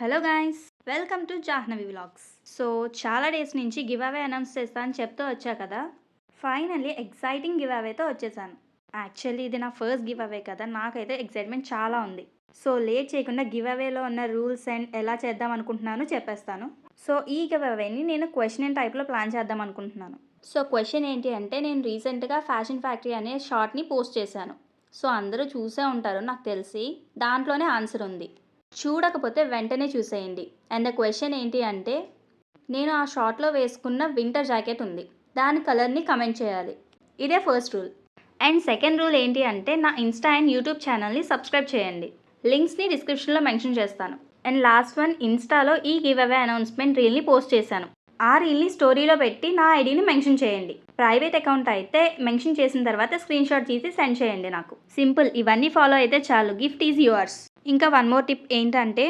Hello guys, welcome to Jahnavi vlogs. So చాలా days నుంచి give away announce చేస్తా అని చెప్తూ వచ్చా కదా. ఫైనల్లీ ఎగ్జైటింగ్ గివ్ అవేతో వచ్చేసాను. యాక్చువల్లీ ఇది నా ఫస్ట్ గివ్ అవే కదా, నాకైతే ఎక్సైట్మెంట్ చాలా ఉంది. సో లేట్ చేయకుండా గివ్ అవేలో ఉన్న రూల్స్ అండ్ ఎలా చేద్దాం అనుకుంటున్నాను చెప్పేస్తాను. సో ఈ గివ్ అవేని నేను క్వశ్చన్ అండ్ టైప్లో ప్లాన్ చేద్దాం అనుకుంటున్నాను. సో క్వశ్చన్ ఏంటి అంటే, నేను రీసెంట్గా ఫ్యాషన్ ఫ్యాక్టరీ అనే షార్ట్ని పోస్ట్ చేశాను. సో అందరూ చూసే ఉంటారు నాకు తెలిసి. దాంట్లోనే ఆన్సర్ ఉంది, చూడకపోతే వెంటనే చూసేయండి. అండ్ ద క్వశ్చన్ ఏంటి అంటే, నేను ఆ షార్ట్లో వేసుకున్న వింటర్ జాకెట్ ఉంది, దాని కలర్ని కమెంట్ చేయాలి. ఇదే first rule. And second rule ఏంటి అంటే, నా ఇన్స్టా అండ్ యూట్యూబ్ ఛానల్ని సబ్స్క్రైబ్ చేయండి. లింక్స్ని డిస్క్రిప్షన్లో మెన్షన్ చేస్తాను. అండ్ లాస్ట్ వన్, ఇన్స్టాలో ఈ గివ్ అవే అనౌన్స్మెంట్ రీల్ని పోస్ట్ చేశాను. ఆ రీల్ని స్టోరీలో పెట్టి నా ఐడిని మెన్షన్ చేయండి. ప్రైవేట్ అకౌంట్ అయితే మెన్షన్ చేసిన తర్వాత స్క్రీన్ షాట్ తీసి సెండ్ చేయండి నాకు. సింపుల్, ఇవన్నీ ఫాలో అయితే చాలు, గిఫ్ట్ ఈజ్ యువర్స్. ఇంకా వన్ మోర్ టిప్ ఏంటంటే,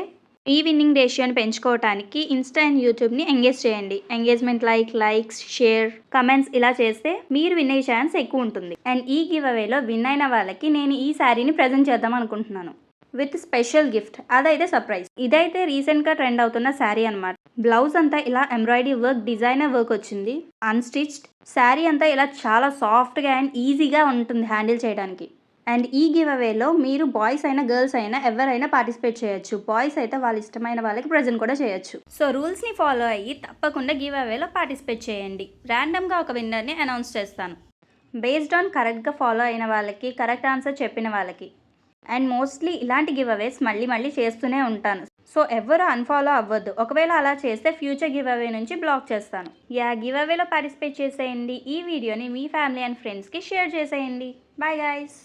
ఈ విన్నింగ్ రేషియోని పెంచుకోవడానికి ఇన్స్టా అండ్ యూట్యూబ్ని ఎంగేజ్ చేయండి. ఎంగేజ్మెంట్ లైక్స్, షేర్, కమెంట్స్ ఇలా చేస్తే మీరు విన్ అయ్యే ఛాన్స్ ఎక్కువ ఉంటుంది. అండ్ ఈ గివ్ అవేలో విన్ అయిన వాళ్ళకి నేను ఈ శారీని ప్రజెంట్ చేద్దాం అనుకుంటున్నాను విత్ స్పెషల్ గిఫ్ట్. అదైతే సర్ప్రైజ్. ఇదైతే రీసెంట్గా ట్రెండ్ అవుతున్న శారీ అనమాట. బ్లౌజ్ అంతా ఇలా ఎంబ్రాయిడరీ వర్క్, డిజైనర్ వర్క్ వచ్చింది. అన్స్టిచ్డ్ శారీ అంతా ఇలా చాలా సాఫ్ట్గా అండ్ ఈజీగా ఉంటుంది హ్యాండిల్ చేయడానికి. అండ్ ఈ గివ్ అవేలో మీరు బాయ్స్ అయినా గర్ల్స్ అయినా ఎవరైనా పార్టిసిపేట్ చేయొచ్చు. బాయ్స్ అయితే వాళ్ళ ఇష్టమైన వాళ్ళకి ప్రజెంట్ కూడా చేయొచ్చు. సో రూల్స్ని ఫాలో అయ్యి తప్పకుండా గివ్ అవేలో పార్టిసిపేట్ చేయండి. ర్యాండమ్గా ఒక విన్నర్ని అనౌన్స్ చేస్తాను, బేస్డ్ ఆన్ కరెక్ట్గా ఫాలో అయిన వాళ్ళకి, కరెక్ట్ ఆన్సర్ చెప్పిన వాళ్ళకి. అండ్ మోస్ట్లీ ఇలాంటి గివ్ అవేస్ మళ్ళీ చేస్తూనే ఉంటాను. సో ఎవరు అన్ఫాలో అవ్వద్దు. ఒకవేళ అలా చేస్తే ఫ్యూచర్ గివ్ అవే నుంచి బ్లాక్ చేస్తాను. గివ్ అవేలో పార్టిసిపేట్ చేసేయండి. ఈ వీడియోని మీ ఫ్యామిలీ అండ్ ఫ్రెండ్స్కి షేర్ చేసేయండి. Bye guys.